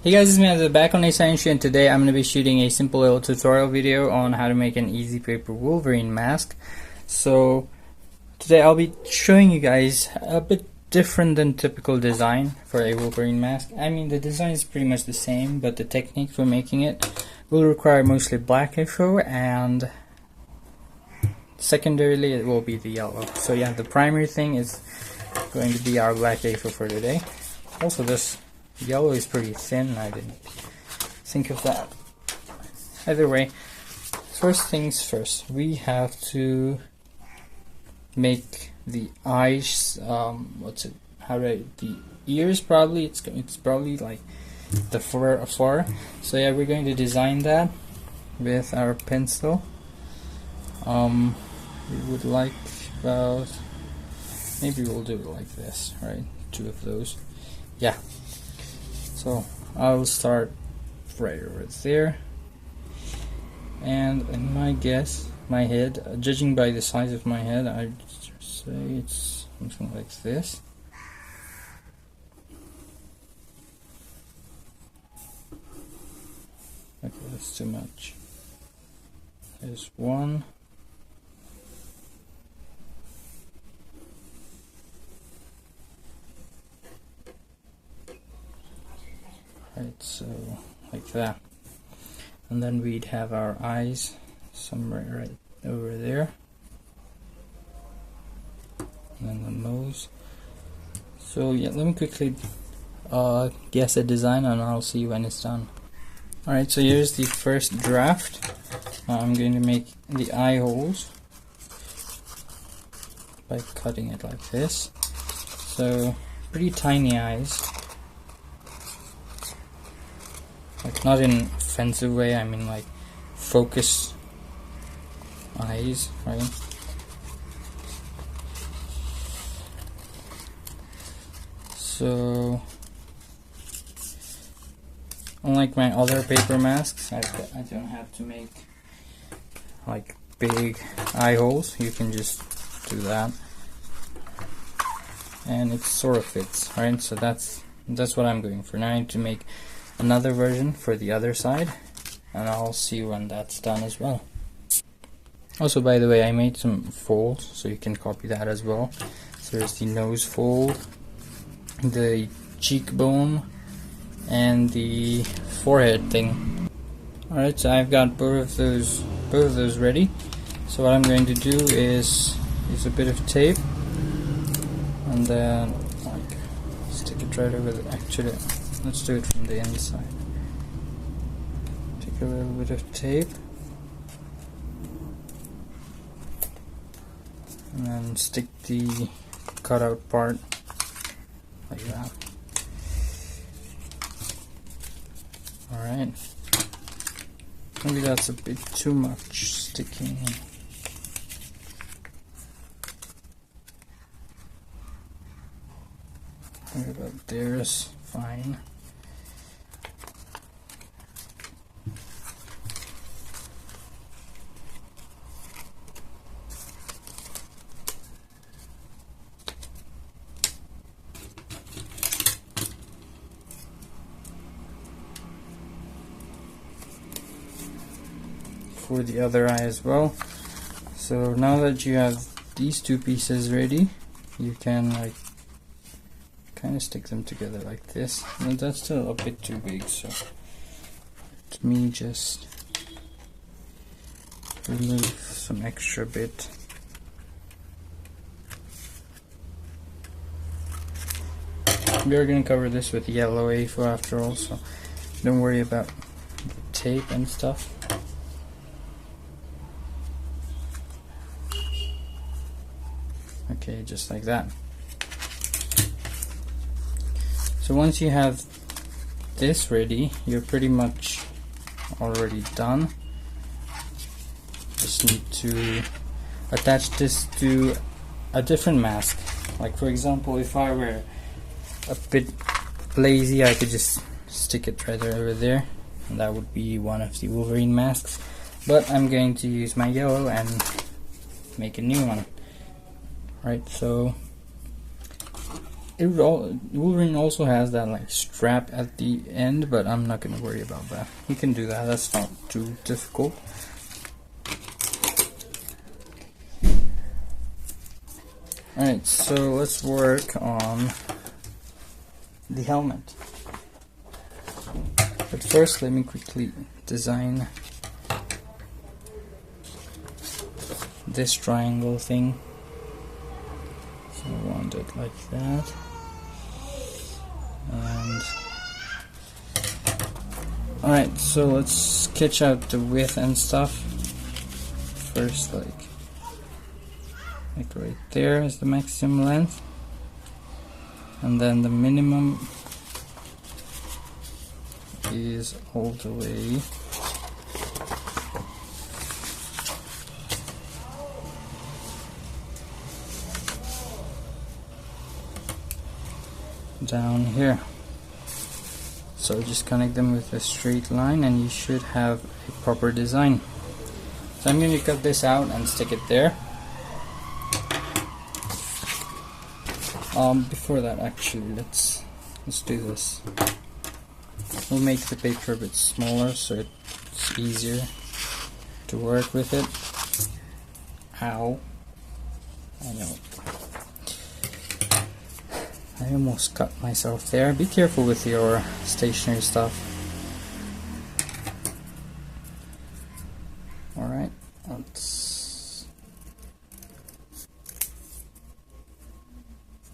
Hey guys, it's me back on Essential, and today I'm going to be shooting a simple little tutorial video on how to make an easy paper Wolverine mask. So today I'll be showing you guys a bit different than typical design for a Wolverine mask. I mean, the design is pretty much the same, but the technique for making it will require mostly black A4, and secondarily it will be the yellow. So yeah, the primary thing is going to be our black A4 for today. Also, this yellow is pretty thin. I didn't think of that. Either way, first things first, we have to make the eyes. The ears probably. It's probably like the fur. So yeah, we're going to design that with our pencil. We would like about, maybe we'll do it like this, right? 2 of those. Yeah. So I'll start right over there, and in my head, judging by the size of my head, I'd say it's something like this. Okay, that's too much. There's one. Right, so like that, and then we'd have our eyes somewhere right over there, and then the nose. So yeah, let me quickly guess a design, and I'll see when it's done. Alright, so here's the first draft. I'm going to make the eye holes by cutting it like this. So pretty tiny eyes. Like, not in an offensive way, I mean like focus eyes, right? So unlike my other paper masks, I don't have to make like big eye holes. You can just do that, and it sort of fits, right? So that's what I'm going for. Now I need to make another version for the other side, and I'll see when that's done as well. Also, by the way, I made some folds, so you can copy that as well. So there's the nose fold, the cheekbone, and the forehead thing. Alright, so I've got both of those ready. So what I'm going to do is use a bit of tape, and then like stick it right over the, actually let's do it from the inside. Take a little bit of tape, and then stick the cutout part like that. Alright. Maybe that's a bit too much sticking. Maybe about there's fine. For the other eye as well. So now that you have these 2 pieces ready, you can like kind of stick them together like this. And that's still a bit too big, so let me just remove some extra bit. We are going to cover this with yellow A4 after all, so don't worry about the tape and stuff. Okay, just like that. So once you have this ready, you're pretty much already done. Just need to attach this to a different mask. Like, for example, if I were a bit lazy, I could just stick it right over there, and that would be one of the Wolverine masks. But I'm going to use my yellow and make a new one. Right, so Wolverine also has that like strap at the end, but I'm not gonna worry about that. He can do that. That's not too difficult. Alright, so let's work on the helmet. But first, let me quickly design this triangle thing. So I want it like that. And alright, so let's sketch out the width and stuff. First, like right there is the maximum length, and then the minimum is all the way down here. So just connect them with a straight line and you should have a proper design. So I'm going to cut this out and stick it there. Before that, actually, let's do this. We'll make the paper a bit smaller so it's easier to work with it. Ow. I know. I almost cut myself there. Be careful with your stationary stuff. Alright,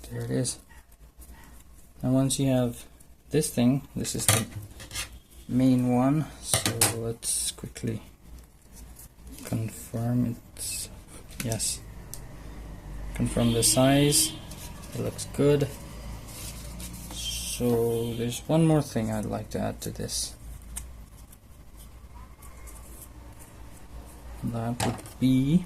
there it is. And once you have this thing, this is the main one, so let's quickly confirm it's, yes, confirm the size. It looks good. So there's one more thing I'd like to add to this. That would be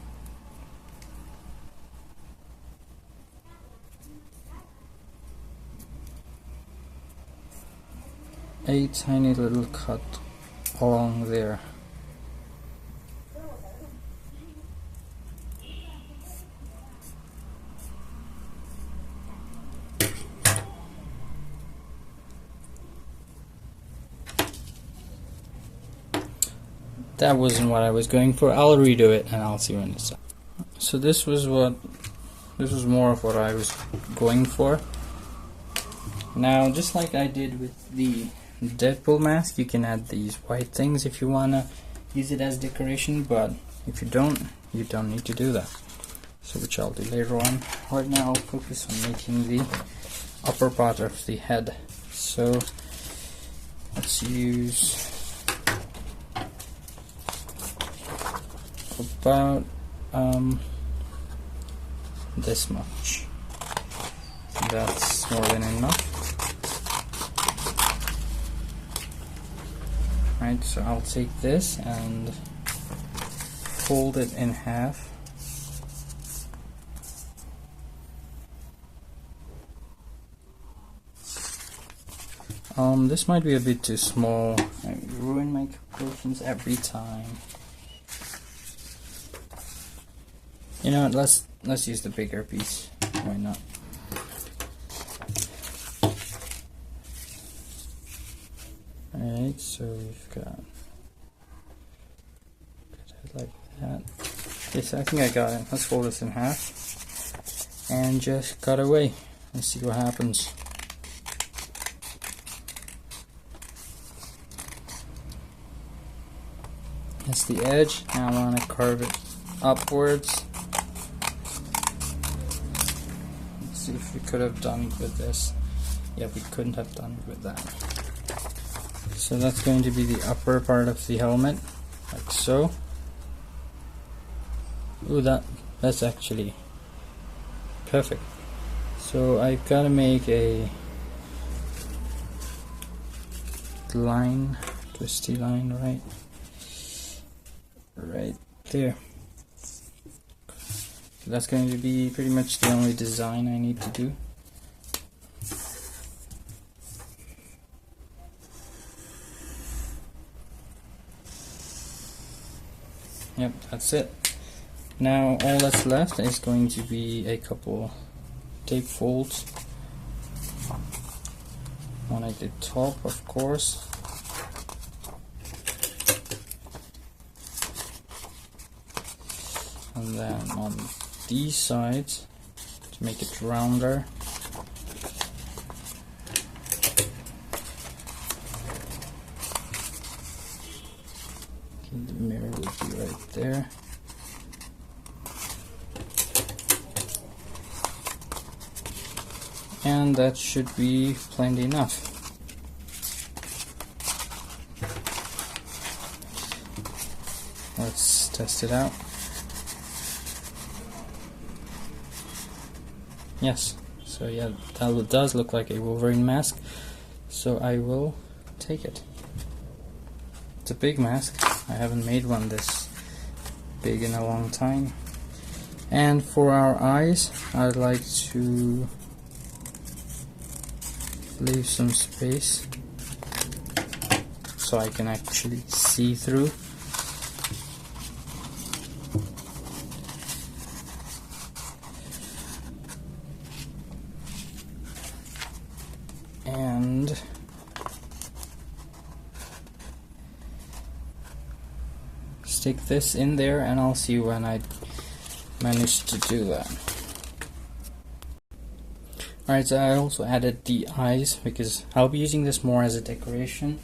a tiny little cut along there. That wasn't what I was going for. I'll redo it and I'll see when it's done. So this was more of what I was going for. Now, just like I did with the Deadpool mask, you can add these white things if you wanna use it as decoration, but if you don't need to do that. So which I'll do later on. Right now I'll focus on making the upper part of the head. So let's use about this much. That's more than enough. Right, so I'll take this and fold it in half. This might be a bit too small. I ruin my proportions every time. You know what, let's use the bigger piece. Why not? Alright, so we've got it like that. Okay, so I think I got it. Let's fold this in half and just cut away and see what happens. That's the edge. Now I want to carve it upwards. Let's see if we could have done it with this. Yeah, we couldn't have done it with that. So that's going to be the upper part of the helmet, like so. Ooh, that's actually perfect. So I've got to make a line, twisty line, right there. So that's going to be pretty much the only design I need to do. Yep, that's it. Now all that's left is going to be a couple tape folds on at the top, of course. And then on these sides to make it rounder. The mirror would be right there. And that should be plenty enough. Let's test it out. Yes, so yeah, that does look like a Wolverine mask, so I will take it. It's a big mask. I haven't made one this big in a long time. And for our eyes, I'd like to leave some space so I can actually see through. And stick this in there, and I'll see when I manage to do that. Alright, so I also added the eyes because I'll be using this more as a decoration.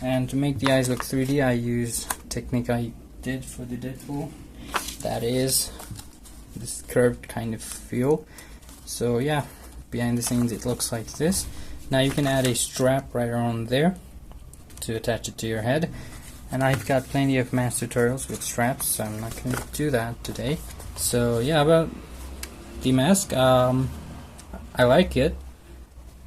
And to make the eyes look 3D, I used a technique I did for the Deadpool. That is this curved kind of feel. So yeah, behind the scenes it looks like this. Now you can add a strap right around there to attach it to your head. And I've got plenty of mask tutorials with straps, so I'm not going to do that today. So yeah, about the mask, I like it.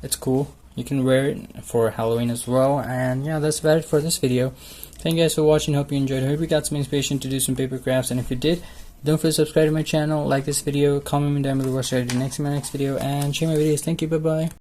It's cool. You can wear it for Halloween as well. And yeah, that's about it for this video. Thank you guys for watching. Hope you enjoyed. Hope you got some inspiration to do some paper crafts. And if you did, don't forget to subscribe to my channel, like this video, comment down below what should I do next in my next video, and share my videos. Thank you. Bye bye.